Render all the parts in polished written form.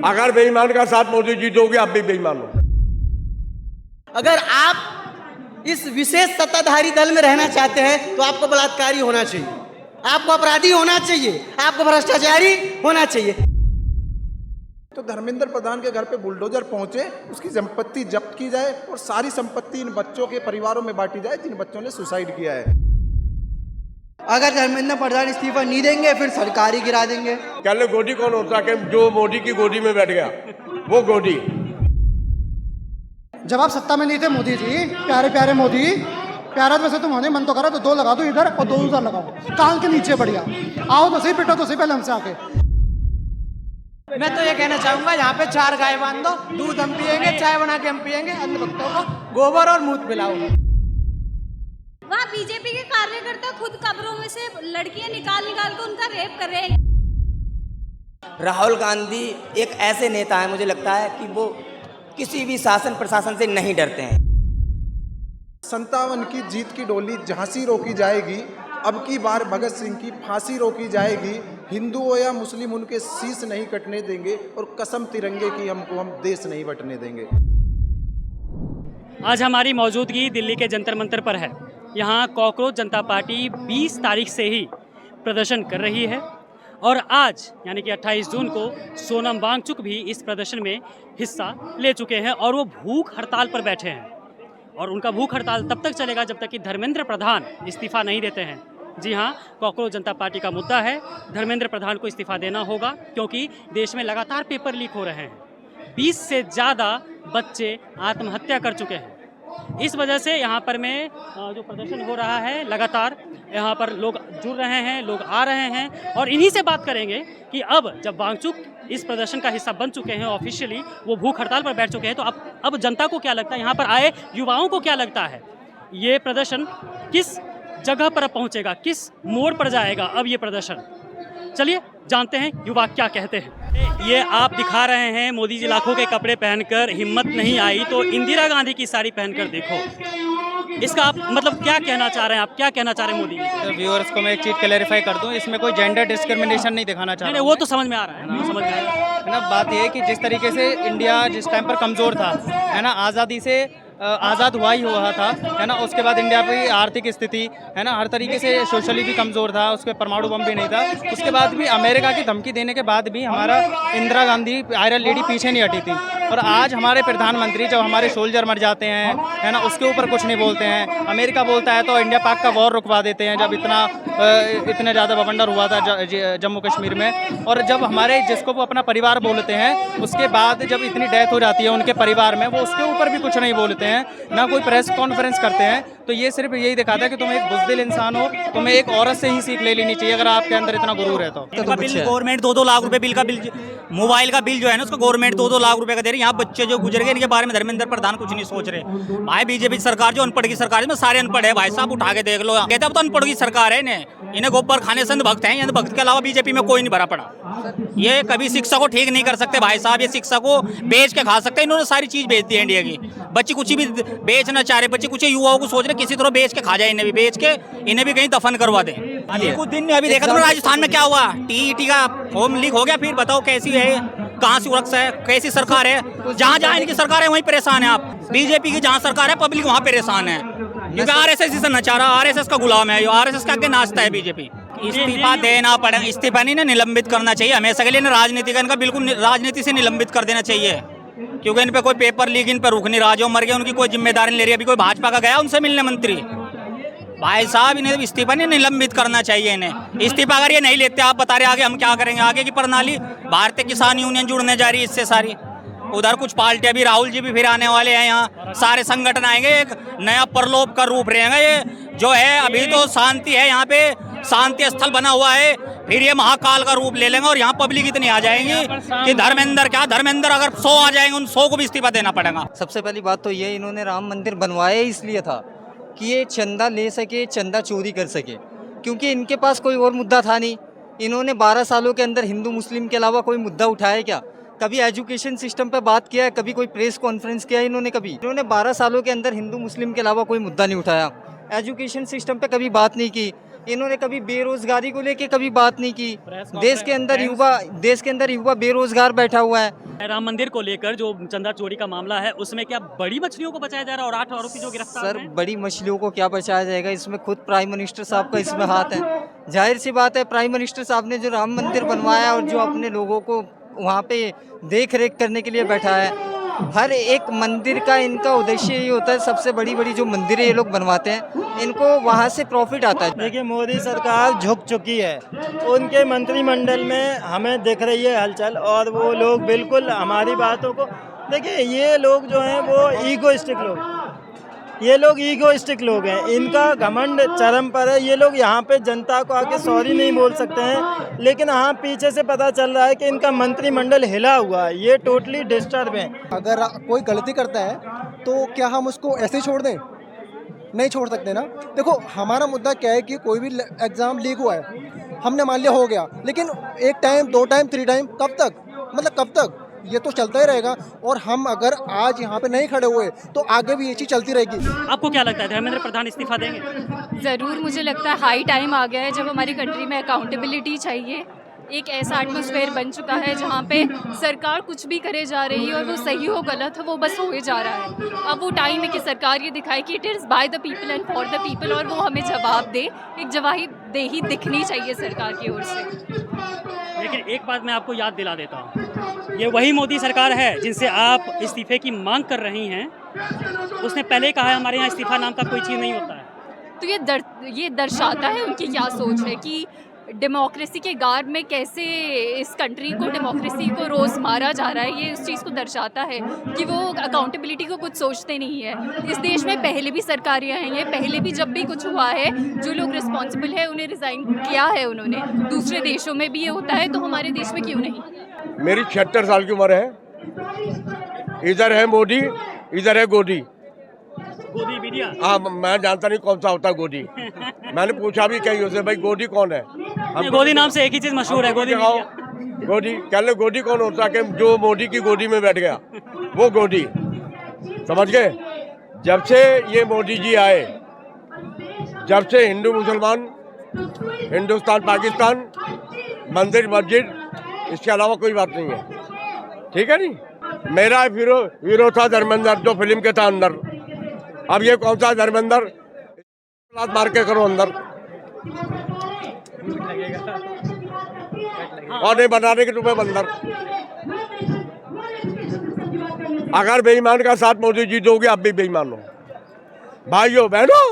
अगर बेईमान का साथ मोदी जी दोगे, आप भी बेईमान हो। अगर आप इस विशेष सत्ताधारी दल में रहना चाहते हैं तो आपको बलात्कारी होना चाहिए, आपको अपराधी होना चाहिए, आपको भ्रष्टाचारी होना चाहिए। तो धर्मेंद्र प्रधान के घर पे बुलडोजर पहुंचे, उसकी संपत्ति जब्त की जाए और सारी संपत्ति इन बच्चों के परिवारों में बांटी जाए जिन बच्चों ने सुसाइड किया है। अगर धर्मेंद्र प्रधान इस्तीफा नहीं देंगे फिर सरकार ही गिरा देंगे। कल गोदी कौन होता है कि जो मोदी की गोदी में बैठ गया, वो गोदी। जब आप सत्ता में नहीं थे मोदी जी, प्यारे प्यारे मोदी, प्यारा तो वैसे तुम्हारे मन तो करा तो 2 लगा दो इधर और 2 उधर लगाओ, कान के नीचे बढ़िया। आओ तो सही, पिटो तो सही पहले हमसे आके। मैं तो ये कहना चाहूंगा, यहाँ पे 4 गाय बांध दो, दूध हम पियेंगे, चाय बना के हम पियेंगे, अंधभक्तों को गोबर और मूत पिलाओ। वहाँ बीजेपी के कार्यकर्ता खुद कब्रों में से लड़कियां निकाल के उनका रेप कर रहे हैं। राहुल गांधी एक ऐसे नेता है, मुझे लगता है कि वो किसी भी शासन प्रशासन से नहीं डरते हैं। 57 की जीत की डोली झांसी रोकी जाएगी, अब की बार भगत सिंह की फांसी रोकी जाएगी। हिंदू हो या मुस्लिम, उनके शीश नहीं कटने देंगे और कसम तिरंगे की हमको हम देश नहीं बंटने देंगे। आज हमारी मौजूदगी दिल्ली के जंतर मंतर पर है। यहाँ कॉकरोच जनता पार्टी 20 तारीख से ही प्रदर्शन कर रही है और आज यानी कि 28 जून को सोनम वांगचुक भी इस प्रदर्शन में हिस्सा ले चुके हैं और वो भूख हड़ताल पर बैठे हैं। और उनका भूख हड़ताल तब तक चलेगा जब तक कि धर्मेंद्र प्रधान इस्तीफा नहीं देते हैं। जी हाँ, कॉकरोच जनता पार्टी का मुद्दा है, धर्मेंद्र प्रधान को इस्तीफा देना होगा क्योंकि देश में लगातार पेपर लीक हो रहे हैं। 20 से ज़्यादा बच्चे आत्महत्या कर चुके हैं। इस वजह से यहाँ पर में जो प्रदर्शन हो रहा है, लगातार यहाँ पर लोग जुड़ रहे हैं, लोग आ रहे हैं और इन्हीं से बात करेंगे कि अब जब वांगचुक इस प्रदर्शन का हिस्सा बन चुके हैं, ऑफिशियली वो भूख हड़ताल पर बैठ चुके हैं, तो अब जनता को क्या लगता है, यहाँ पर आए युवाओं को क्या लगता है, ये प्रदर्शन किस जगह पर पहुँचेगा, किस मोड़ पर जाएगा अब ये प्रदर्शन। चलिए जानते हैं युवा क्या कहते हैं। ये आप दिखा रहे हैं मोदी जी लाखों के कपड़े पहनकर, हिम्मत नहीं आई तो इंदिरा गांधी की साड़ी पहनकर देखो। इसका आप मतलब क्या कहना चाह रहे हैं, आप क्या कहना चाह रहे हैं मोदी जी? तो व्यूअर्स को मैं एक चीज़ क्लैरिफाई कर दूं, इसमें कोई जेंडर डिस्क्रिमिनेशन नहीं दिखाना चाह रहा। वो तो समझ में आ रहा है ना, समझ में आ रहा है ना। बात यह है कि जिस तरीके से इंडिया जिस टाइम पर कमज़ोर था, है ना, आज़ादी से आज़ाद हुआ ही हुआ था, है ना। उसके बाद इंडिया की आर्थिक स्थिति, है ना, हर तरीके से सोशली भी कमज़ोर था, उसके परमाणु बम भी नहीं था। उसके बाद भी अमेरिका की धमकी देने के बाद भी हमारा इंदिरा गांधी आयरन लेडी पीछे नहीं हटी थी। और आज हमारे प्रधानमंत्री जब हमारे सोल्जर मर जाते हैं, है ना, उसके ऊपर कुछ नहीं बोलते हैं। अमेरिका बोलता है तो इंडिया पाक का वॉर रुकवा देते हैं, जब इतने ज़्यादा बवंडर हुआ था जम्मू कश्मीर में। और जब हमारे जिसको वो अपना परिवार बोलते हैं, उसके बाद जब इतनी डेथ हो जाती है उनके परिवार में, वो उसके ऊपर भी कुछ नहीं बोलते हैं, ना कोई प्रेस कॉन्फ्रेंस करते हैं। तो ये सिर्फ यही दिखाता है कि तुम एक बुज़दिल इंसान हो, तुम्हें एक औरत से ही सीख ले लेनी चाहिए अगर आपके अंदर इतना गुरूर है तो। गवर्नमेंट 2-2 लाख रुपए बिल का बिल, मोबाइल का बिल जो है ना, उसको गवर्नमेंट 2-2 लाख रुपए का दे रही है। यहाँ बच्चे जो गुजर गए, इनके बारे में धर्मेंद्र प्रधान कुछ नहीं सोच रहे। भाई बीजेपी सरकार जो अनपढ़ की सरकार है, सारे अनपढ़ है भाई साहब, उठा के देख लो। कहते अब तो अनपढ़ की सरकार है, इन्हें गोबर खाने से भक्त हैं। भक्त के अलावा बीजेपी में कोई नहीं भरा पड़ा। ये कभी शिक्षा को ठीक नहीं कर सकते भाई साहब, ये शिक्षा को बेच के खा सकते हैं। इन्होंने सारी चीज बेच दी है इंडिया की। बच्चे कुछ भी बेचना चाह रहे, बच्चे कुछ युवाओं को सोच रहे किसी तरह बेच के खा जाए, इन्हें भी बेच के इन्हें भी कहीं दफन करवा दें। कुछ दिन में अभी देखा था राजस्थान में क्या हुआ, टीईटी का फॉर्म लीक हो गया। फिर बताओ कैसी है, कहाँ सुरक्षा है, कैसी सरकार है। जहाँ जहाँ इनकी सरकार है वहीं परेशान है आप। बीजेपी की जहाँ सरकार है पब्लिक वहाँ परेशान है, क्योंकि आरएसएस इसे नचा रहा, आरएसएस का गुलाम है, आरएसएस के आगे नाचता है बीजेपी। इस्तीफा देना पड़ेगा, इस्तीफा नहीं ना, निलंबित करना चाहिए हमेशा के लिए। राजनीति का इनका बिल्कुल राजनीति से निलंबित कर देना चाहिए, क्योंकि इन पे कोई पेपर लीक, इन पे रुक नहीं रहा। जो मर गया उनकी कोई जिम्मेदारी नहीं ले रही। अभी कोई भाजपा का गया उनसे मिलने मंत्री, भाई साहब इन्हें इस्तीफा नहीं, निलंबित करना चाहिए इन्हें। इस्तीफा अगर ये नहीं लेते, आप बता रहे आगे हम क्या करेंगे। आगे की प्रणाली भारतीय किसान यूनियन जुड़ने जा रही है इससे सारी। उधर कुछ पार्टियां भी, राहुल जी भी फिर आने वाले हैं, यहाँ सारे संगठन आएंगे, एक नया प्रलोभ का रूप रहेगा ये जो है। अभी तो शांति है यहाँ पे, शांति स्थल बना हुआ है, फिर ये महाकाल का रूप ले लेंगे और यहाँ पब्लिक इतनी आ जाएंगी कि धर्मेंद्र अगर 100 आ जाएंगे, उन 100 को भी इस्तीफा देना पड़ेगा। सबसे पहली बात तो ये, इन्होंने राम मंदिर बनवाया इसलिए था कि ये चंदा ले सके, चंदा चोरी कर सके, क्योंकि इनके पास कोई और मुद्दा था नहीं। इन्होंने 12 सालों के अंदर हिंदू मुस्लिम के अलावा कोई मुद्दा उठाया क्या? कभी एजुकेशन सिस्टम पे बात किया है? कभी कोई प्रेस कॉन्फ्रेंस किया है इन्होंने? इन्होंने 12 सालों के अंदर हिंदू मुस्लिम के अलावा कोई मुद्दा नहीं उठाया। एजुकेशन सिस्टम पे कभी बात नहीं की इन्होंने, कभी बेरोजगारी को लेके कभी बात नहीं की। देश के अंदर युवा बेरोजगार बैठा हुआ है। राम मंदिर को लेकर जो चंदा चोरी का मामला है उसमें क्या बड़ी मछलियों को बचाया जा रहा है और 8 आरोपी जो गिरफ्तार सर हैं? बड़ी मछलियों को क्या बचाया जाएगा, इसमें खुद प्राइम मिनिस्टर साहब का इसमें हाथ है। जाहिर सी बात है, प्राइम मिनिस्टर साहब ने जो राम मंदिर बनवाया और जो अपने लोगों को वहाँ पे देख रेख करने के लिए बैठा है, हर एक मंदिर का इनका उद्देश्य यही होता है, सबसे बड़ी बड़ी जो मंदिरें ये लोग बनवाते हैं इनको वहाँ से प्रॉफिट आता है। देखिए मोदी सरकार झुक चुकी है, उनके मंत्रिमंडल में हमें दिख रही है हलचल, और वो लोग बिल्कुल हमारी बातों को, देखिए ये लोग जो हैं वो ईगोइस्टिक लोग हैं, इनका घमंड चरम पर है। ये लोग यहाँ पे जनता को आके सॉरी नहीं बोल सकते हैं, लेकिन हाँ पीछे से पता चल रहा है कि इनका मंत्रिमंडल हिला हुआ है, ये टोटली डिस्टर्ब है। अगर कोई गलती करता है तो क्या हम उसको ऐसे ही छोड़ दें? नहीं छोड़ सकते ना। देखो हमारा मुद्दा क्या है कि कोई भी एग्ज़ाम लीक हुआ है, हमने मान लिया हो गया, लेकिन 1 टाइम 2 टाइम 3 टाइम कब तक, मतलब कब तक? ये तो चलता ही रहेगा, और हम अगर आज यहाँ पे नहीं खड़े हुए तो आगे भी ये चीज़ चलती रहेगी। आपको क्या लगता है धर्मेंद्र प्रधान इस्तीफा देंगे? ज़रूर, मुझे लगता है हाई टाइम आ गया है जब हमारी कंट्री में अकाउंटेबिलिटी चाहिए। एक ऐसा एटमॉस्फेयर बन चुका है जहाँ पे सरकार कुछ भी करे जा रही है और वो सही हो गलत हो वो बस हो ही जा रहा है। अब वो टाइम है कि सरकार ये दिखाए कि it is by the people and for the people, और वो हमें जवाब दे, एक जवाबदेही दिखनी चाहिए सरकार की ओर से। लेकिन एक बात मैं आपको याद दिला देता हूँ, ये वही मोदी सरकार है जिनसे आप इस्तीफे की मांग कर रही हैं। उसने पहले कहा है हमारे यहाँ इस्तीफा नाम का कोई चीज़ नहीं होता है। तो ये दर्शाता है उनकी क्या सोच है कि डेमोक्रेसी के गार्ड में कैसे इस कंट्री को, डेमोक्रेसी को रोज़ मारा जा रहा है। ये उस चीज़ को दर्शाता है कि वो अकाउंटेबिलिटी को कुछ सोचते नहीं है। इस देश में पहले भी सरकारें आई हैं, पहले भी जब भी कुछ हुआ है जो लोग रिस्पॉन्सिबल है उन्हें रिज़ाइन किया है उन्होंने। दूसरे देशों में भी ये होता है, तो हमारे देश में क्यों नहीं? मेरी 76 साल की उम्र है, इधर है मोदी, इधर है गोदी। गोदी मीडिया? हाँ, मैं जानता नहीं कौन सा होता गोदी। मैंने पूछा भी कहीं उसे, भाई गोदी कौन है? गोदी नाम से एक ही चीज़ मशहूर है, गोदी मीडिया। गोदी कह लो, गोदी कौन होता है? कि जो मोदी की गोदी में बैठ गया वो गोदी, समझ गए? जब से ये मोदी जी आए, जब से हिंदू मुसलमान, हिंदुस्तान पाकिस्तान, मंदिर मस्जिद, इसके अलावा कोई बात नहीं है, ठीक है नहीं? मेरा हीरो था धर्मेंद्र, जो फिल्म के था अंदर। अब ये कौन सा धर्मेंद्र? मार के करो अंदर, और नहीं बनाने के तुम्हें बंदर। अगर बेईमान का साथ मोदी जी दोगे, आप भी बेईमान हो। भाइयों बहनों,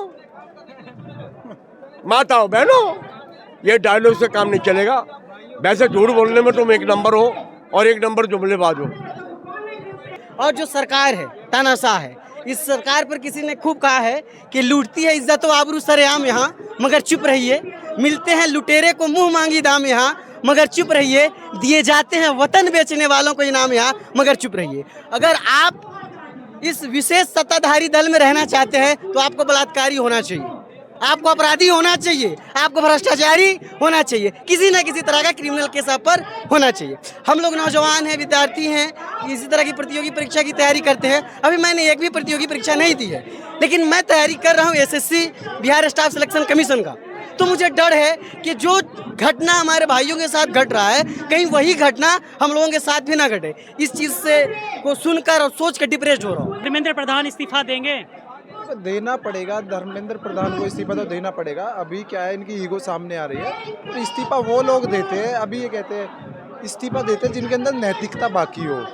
माताओं बहनों, ये डायलॉग से काम नहीं चलेगा। वैसे झूठ बोलने में तुम 1 नंबर हो और 1 नंबर जुमलेबाज हो। और जो सरकार है तानाशाह है, इस सरकार पर किसी ने खूब कहा है कि लूटती है इज्जत व आबरू सरेआम यहाँ, मगर चुप रहिए। मिलते हैं लुटेरे को मुंह मांगी दाम यहाँ, मगर चुप रहिए। दिए जाते हैं वतन बेचने वालों को इनाम यहाँ, मगर चुप रहिए। अगर आप इस विशेष सत्ताधारी दल में रहना चाहते हैं तो आपको बलात्कारी होना चाहिए, आपको अपराधी होना चाहिए, आपको भ्रष्टाचारी होना चाहिए, किसी न किसी तरह का क्रिमिनल केस आप पर होना चाहिए। हम लोग नौजवान हैं, विद्यार्थी हैं, इसी तरह की प्रतियोगी परीक्षा की तैयारी करते हैं। अभी मैंने एक भी प्रतियोगी परीक्षा नहीं दी है, लेकिन मैं तैयारी कर रहा हूँ SSC Bihar staff selection commission का। तो मुझे डर है कि जो घटना हमारे भाइयों के साथ घट रहा है, कहीं वही घटना हम लोगों के साथ भी ना घटे। इस चीज़ से को सुनकर और सोच कर डिप्रेस हो रहा हूँ। धर्मेंद्र प्रधान इस्तीफा देंगे? देना पड़ेगा, धर्मेंद्र प्रधान को इस्तीफा तो देना पड़ेगा। अभी क्या है, इनकी ईगो सामने आ रही है। तो इस्तीफा वो लोग देते हैं, अभी ये कहते हैं इस्तीफा देते हैं जिनके अंदर नैतिकता बाकी हो।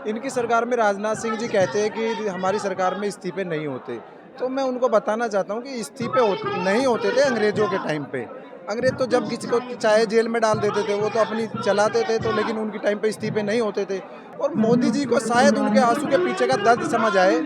इनकी सरकार में राजनाथ सिंह जी कहते हैं कि हमारी सरकार में इस्तीफे नहीं होते। तो मैं उनको बताना चाहता हूँ कि इस्तीफे नहीं होते थे अंग्रेज़ों के टाइम पे। अंग्रेज तो जब किसी को चाहे जेल में डाल देते थे, वो तो अपनी चलाते थे, तो लेकिन उनके टाइम पे इस्तीफे नहीं होते थे। और मोदी जी को शायद उनके आंसू के पीछे का दर्द समझ आए।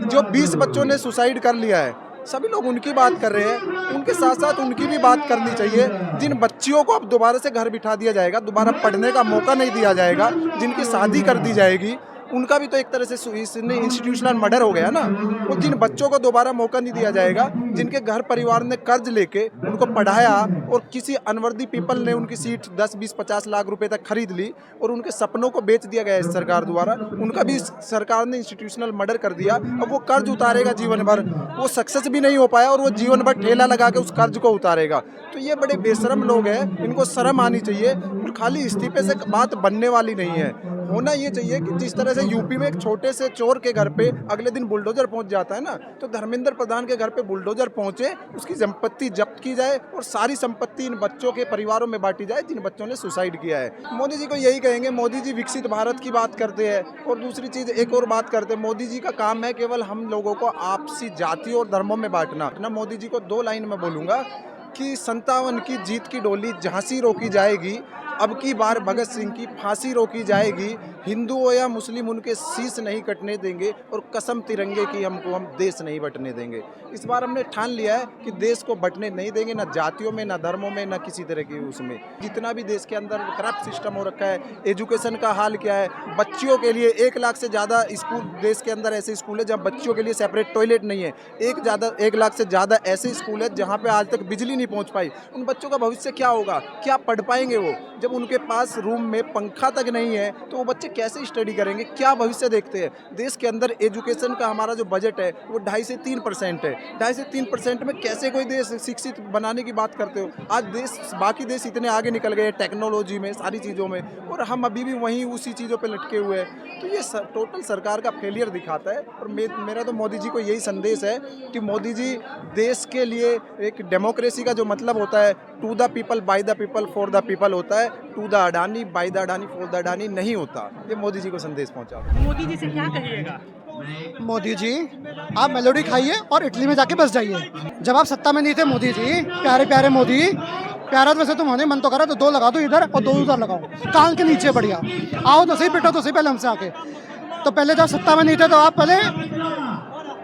जो 20 बच्चों ने सुसाइड कर लिया है, सभी लोग उनकी बात कर रहे हैं, उनके साथ साथ उनकी भी बात करनी चाहिए। जिन बच्चियों को अब दोबारा से घर बिठा दिया जाएगा, दोबारा पढ़ने का मौका नहीं दिया जाएगा, जिनकी शादी कर दी जाएगी, उनका भी तो एक तरह से इंस्टीट्यूशनल मर्डर हो गया ना। वो जिन बच्चों को दोबारा मौका नहीं दिया जाएगा, जिनके घर परिवार ने कर्ज लेके उनको पढ़ाया और किसी अनवर्दी पीपल ने उनकी सीट 10, 20, 50 लाख रुपए तक खरीद ली और उनके सपनों को बेच दिया गया इस सरकार द्वारा, उनका भी सरकार ने इंस्टीट्यूशनल मर्डर कर दिया। अब वो कर्ज उतारेगा जीवन भर, वो सक्सेस भी नहीं हो पाया और वो जीवन भर ठेला लगा के उस कर्ज को उतारेगा। तो ये बड़े बेशरम लोग हैं, इनको शर्म आनी चाहिए। और खाली इस्तीफे से बात बनने वाली नहीं है। होना ये चाहिए कि जिस तरह से यूपी में एक छोटे से चोर के घर पे अगले दिन बुलडोजर पहुंच जाता है ना, तो धर्मेंद्र प्रधान के घर पे बुलडोजर पहुंचे, उसकी संपत्ति जब्त की जाए और सारी संपत्ति इन बच्चों के परिवारों में बांटी जाए जिन बच्चों ने सुसाइड किया है। मोदी जी को यही कहेंगे, मोदी जी विकसित भारत की बात करते हैं और दूसरी चीज एक और बात करते हैं, मोदी जी का काम है केवल हम लोगों को आपसी जाति और धर्मों में बांटना। मोदी जी को 2 लाइन में बोलूंगा कि 57 की जीत की डोली झांसी रोकी जाएगी, अब की बार भगत सिंह की फांसी रोकी जाएगी, हिंदू हो या मुस्लिम उनके शीश नहीं कटने देंगे और कसम तिरंगे की हम देश नहीं बंटने देंगे। इस बार हमने ठान लिया है कि देश को बंटने नहीं देंगे, ना जातियों में, ना धर्मों में, ना किसी तरह की उसमें। जितना भी देश के अंदर करप्ट सिस्टम हो रखा है, एजुकेशन का हाल क्या है, बच्चियों के लिए 1 लाख से ज़्यादा स्कूल देश के अंदर ऐसे स्कूल है जहाँ बच्चियों के लिए सेपरेट टॉयलेट नहीं है, 1 लाख से ज़्यादा ऐसे स्कूल है जहाँ पे आज तक बिजली नहीं पहुँच पाई। उन बच्चों का भविष्य क्या होगा, क्या पढ़ पाएंगे वो? जब उनके पास रूम में पंखा तक नहीं है तो वो बच्चे कैसे स्टडी करेंगे, क्या भविष्य देखते हैं? देश के अंदर एजुकेशन का हमारा जो बजट है वो 2.5 से 3% है। 2.5 से 3% में कैसे कोई देश शिक्षित बनाने की बात करते हो? आज बाकी देश इतने आगे निकल गए टेक्नोलॉजी में, सारी चीज़ों में, और हम अभी भी वहीं उसी चीज़ों पे लटके हुए हैं। तो ये टोटल सरकार का फेलियर दिखाता है। और मेरा तो मोदी जी को यही संदेश है कि मोदी जी देश के लिए एक डेमोक्रेसी का जो मतलब होता है, to the people by the people for the people होता है, to the Adani by the Adani for the Adani नहीं होता। ये मोदी जी को संदेश पहुंचा। मोदी जी से क्या कहिएगा? मोदी जी आप मेलोडी खाइए और इटली में जाके बस जाइए। जब आप सत्ता में नहीं थे मोदी जी, प्यारे प्यारे मोदी, प्यारा तो वैसे तुम होने मन तो करा तो 2 लगा दो इधर और 2 उधर लगाओ, कान के नीचे बढ़िया। आओ तो सही, पिटो तो सही पहले हमसे आके। तो पहले जब सत्ता में नहीं थे तो आप पहले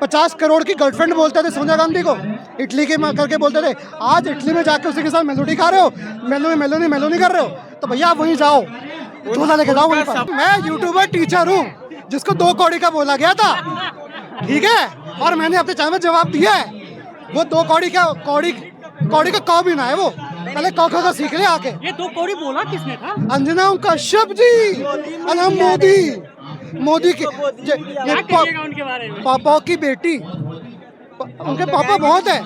50 करोड़ की गर्लफ्रेंड बोलते थे सोनिया गांधी को, इटली के करके बोलते थे। आज इटली में जाके उसी के साथ मेलोडी खा रहे हो, मेलोनी कर रहे हो, तो भैया आप वहीं जाओ, दूल्हा लेके जाओ वहीं पर। मैं यूट्यूबर टीचर हूँ जिसको 2 कौड़ी का बोला गया था, ठीक है, और मैंने अपने चैनल में जवाब दिया है। वो 2 कौड़ी का कौ भी ना है, वो पहले कौ का सीख ले आके। ये 2 कौड़ी बोला किसने था? अंजना कश्यप जी, अलम मोदी के उनके बारे में? पापा की बेटी, उनके पापा बहुत है,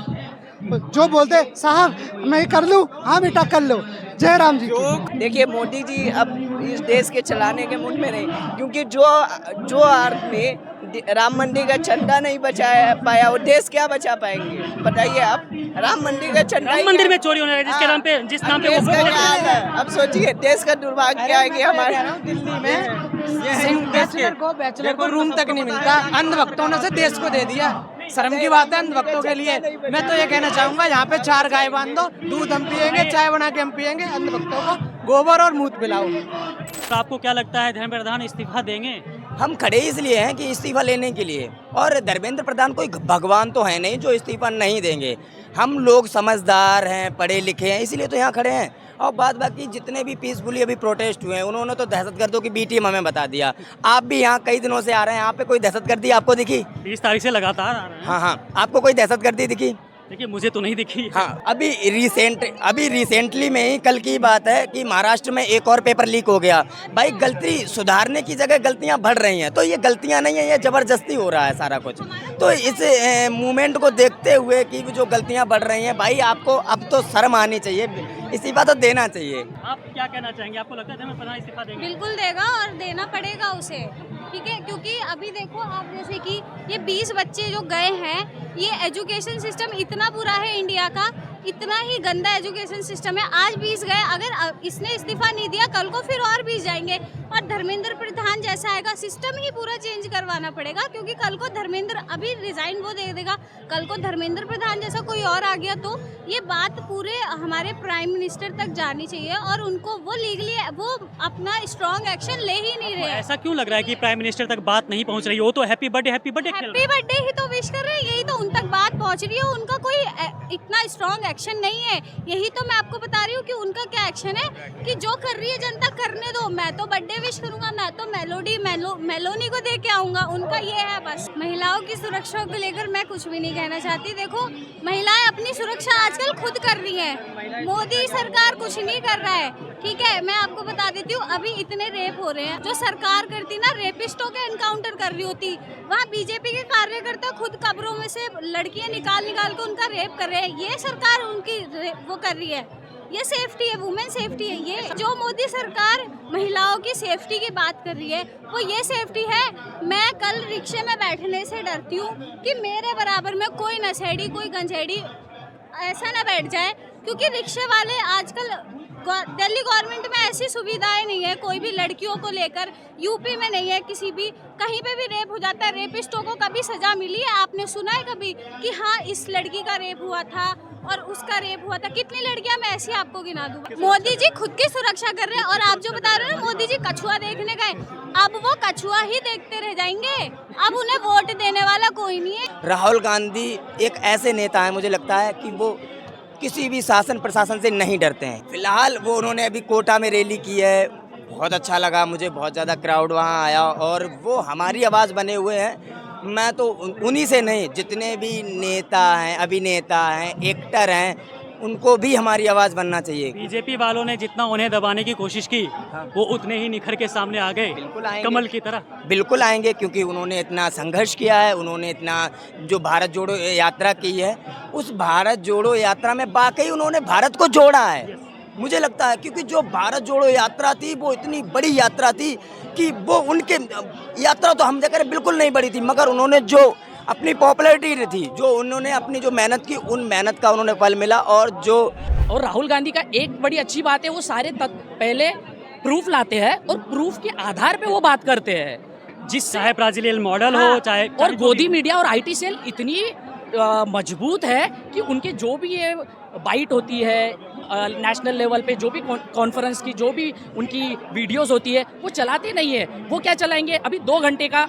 जो बोलते साहब मैं कर लूँ, हाँ बेटा कर लो। जय राम जी। देखिए मोदी जी अब इस देश के चलाने के मूड में नहीं, क्योंकि जो आदमी राम मंदिर का झंडा नहीं बचा पाया वो देश क्या बचा पाएंगे? बताइए आप। राम मंदिर का झंडा, राम मंदिर में चोरी होने लगा जिसके नाम पे, जिस नाम पे वो देश का क्या हाल है? अब सोचिए देश का दुर्भाग्य क्या है कि हमारे दिल्ली में बैचलर को रूम तक नहीं मिलता, अंधभक्तों ने से देश को दे दिया। शर्म की बात है अंधभक्तों के लिए। मैं तो ये कहना चाहूंगा यहाँ पे 4 गाय बांध दो, दूध हम पियेंगे, चाय बना के हम पियेंगे, अंधभक्तों को गोबर और मूत पिलाओ। तो आपको क्या लगता है धर्मेंद्र प्रधान इस्तीफा देंगे? हम खड़े इसलिए हैं कि इस्तीफा लेने के लिए, और धर्मेंद्र प्रधान कोई भगवान तो है नहीं जो इस्तीफा नहीं देंगे। हम लोग समझदार हैं, पढ़े लिखे हैं, इसीलिए तो यहाँ खड़े हैं। और बाकी जितने भी पीसफुली अभी प्रोटेस्ट हुए हैं उन्होंने तो दहशतगर्दों की बी टीम हमें बता दिया। आप भी यहाँ कई दिनों से आ रहे हैं, यहाँ पे कोई दहशतगर्दी आपको दिखी? 20 तारीख से लगातार आ रहे हैं। हाँ, आपको कोई दहशतगर्दी दिखी? देखिए मुझे तो नहीं दिखी। हाँ, अभी रिसेंटली में ही कल की बात है कि महाराष्ट्र में एक और पेपर लीक हो गया। भाई गलती सुधारने की जगह गलतियां बढ़ रही हैं, तो ये गलतियां नहीं है, ये जबरदस्ती हो रहा है सारा कुछ। तो इस मूवमेंट को देखते हुए कि जो गलतियां बढ़ रही हैं, भाई आपको अब तो शर्म आनी चाहिए, इस्तीफा तो देना चाहिए। आप क्या कहना चाहेंगे? आपको लगता है धर्मेंद्र प्रधान इस्तीफा देंगे? बिल्कुल देगा और देना पड़ेगा उसे, ठीक है, क्योंकि अभी देखो आप जैसे कि ये 20 बच्चे जो गए हैं, ये एजुकेशन सिस्टम इतना बुरा है इंडिया का, इतना ही गंदा एजुकेशन सिस्टम है। आज 20 गए, अगर इसने इस्तीफा नहीं दिया कल को फिर और 20 जाएंगे, और धर्मेंद्र प्रधान जैसा आएगा सिस्टम ही पूरा चेंज करवाना पड़ेगा, क्योंकि कल को धर्मेंद्र अभी रिजाइन वो दे देगा, कल को धर्मेंद्र प्रधान जैसा कोई और आ गया तो ये बात पूरे हमारे प्राइम मिनिस्टर तक जानी चाहिए, और उनको वो लीगली वो अपना स्ट्रॉन्ग एक्शन ले ही नहीं रहे। ऐसा क्यों लग रहा है कि प्राइम मिनिस्टर तक बात नहीं पहुंच रही? वो तो हैप्पी बर्थडे ही तो विश कर रहे हैं, यही तो उन तक बात पहुंच रही है। उनका कोई इतना स्ट्रॉन्ग एक्शन नहीं है, यही तो मैं आपको बता रही हूँ कि उनका क्या एक्शन है कि जो कर रही है जनता करने दो, मैं तो बर्थडे विश करूंगा, मैं तो मेलोनी को दे के आऊंगा, उनका ये है बस। महिलाओं की सुरक्षा को लेकर मैं कुछ भी नहीं कहना चाहती। देखो महिलाएं अपनी सुरक्षा आजकल खुद कर रही हैं, मोदी सरकार कुछ नहीं कर रहा है, ठीक है। मैं आपको बता देती हूँ, अभी इतने रेप हो रहे हैं, जो सरकार करती ना रेपिस्टों के एनकाउंटर कर रही होती, वहाँ बीजेपी के कार्यकर्ता खुद कब्रों में से लड़कियां निकाल के उनका रेप कर रहे हैं। ये सरकार उनकी वो कर रही है, ये सेफ्टी है, वुमेन सेफ्टी है। ये जो मोदी सरकार महिलाओं की सेफ्टी की बात कर रही है वो ये सेफ्टी है। मैं कल रिक्शे में बैठने से डरती हूँ कि मेरे बराबर में कोई नशेड़ी कोई गंजेड़ी ऐसा ना बैठ जाए, क्योंकि रिक्शे वाले आजकल दिल्ली गवर्नमेंट में ऐसी सुविधाएं नहीं है, कोई भी लड़कियों को लेकर यूपी में नहीं है, किसी भी कहीं पे भी रेप हो जाता है। रेपिस्टों को कभी सजा मिली है? आपने सुना है कभी कि हाँ इस लड़की का रेप हुआ था और उसका रेप हुआ था? कितनी लड़कियां मैं ऐसी आपको गिना दूं। मोदी जी खुद की सुरक्षा कर रहे हैं और आप जो बता रहे हो ना मोदी जी कछुआ देखने गए, अब वो कछुआ ही देखते रह जाएंगे, अब उन्हें वोट देने वाला कोई नहीं है। राहुल गांधी एक ऐसे नेता है, मुझे लगता है कि वो किसी भी शासन प्रशासन से नहीं डरते हैं। फिलहाल वो उन्होंने अभी कोटा में रैली की है, बहुत अच्छा लगा मुझे, बहुत ज़्यादा क्राउड वहाँ आया और वो हमारी आवाज़ बने हुए हैं। मैं तो उन्हीं से नहीं, जितने भी नेता हैं, अभिनेता हैं, एक्टर हैं, उनको भी हमारी आवाज़ बनना चाहिए। बीजेपी वालों ने जितना उन्हें दबाने की कोशिश की वो उतने ही निखर के सामने आ गए, बिल्कुल आएंगे, कमल की तरह। बिल्कुल आएंगे, क्योंकि उन्होंने इतना संघर्ष किया है, उन्होंने इतना जो भारत जोड़ो यात्रा की है, उस भारत जोड़ो यात्रा में वाकई उन्होंने भारत को जोड़ा है, मुझे लगता है। क्योंकि जो भारत जोड़ो यात्रा थी वो इतनी बड़ी यात्रा थी कि वो उनके यात्रा तो हम जगह बिल्कुल नहीं बड़ी थी, मगर उन्होंने जो अपनी पॉपुलैरिटी थी, जो उन्होंने अपनी जो मेहनत की, उन मेहनत का उन्होंने फल मिला। और राहुल गांधी का एक बड़ी अच्छी बात है, वो सारे पहले प्रूफ लाते हैं और प्रूफ के आधार पे वो बात करते हैं, जिससे चाहे ब्राजीलियन मॉडल हो, चाहे और गोदी मीडिया और आईटी सेल इतनी मजबूत है कि उनके जो भी ये बाइट होती है नेशनल लेवल पे, जो भी कॉन्फ्रेंस की जो भी उनकी वीडियोस होती है वो चलाते नहीं है। वो क्या चलाएंगे? अभी 2 घंटे का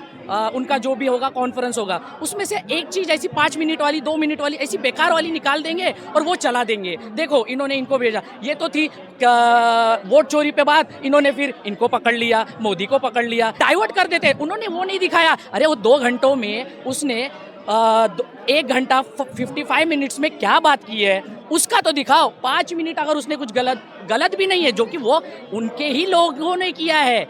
उनका जो भी होगा कॉन्फ्रेंस होगा, उसमें से एक चीज़ ऐसी 5 मिनट वाली 2 मिनट वाली ऐसी बेकार वाली निकाल देंगे और वो चला देंगे। देखो इन्होंने इनको भेजा, ये तो थी वोट चोरी पे बात, इन्होंने फिर इनको पकड़ लिया, मोदी को पकड़ लिया, डाइवर्ट कर देते। उन्होंने वो नहीं दिखाया, अरे वो 2 घंटों में उसने 1 घंटा 55 मिनट्स में क्या बात की है उसका तो दिखाओ। 5 मिनट अगर उसने कुछ गलत भी नहीं है, जो कि वो उनके ही लोगों ने किया है,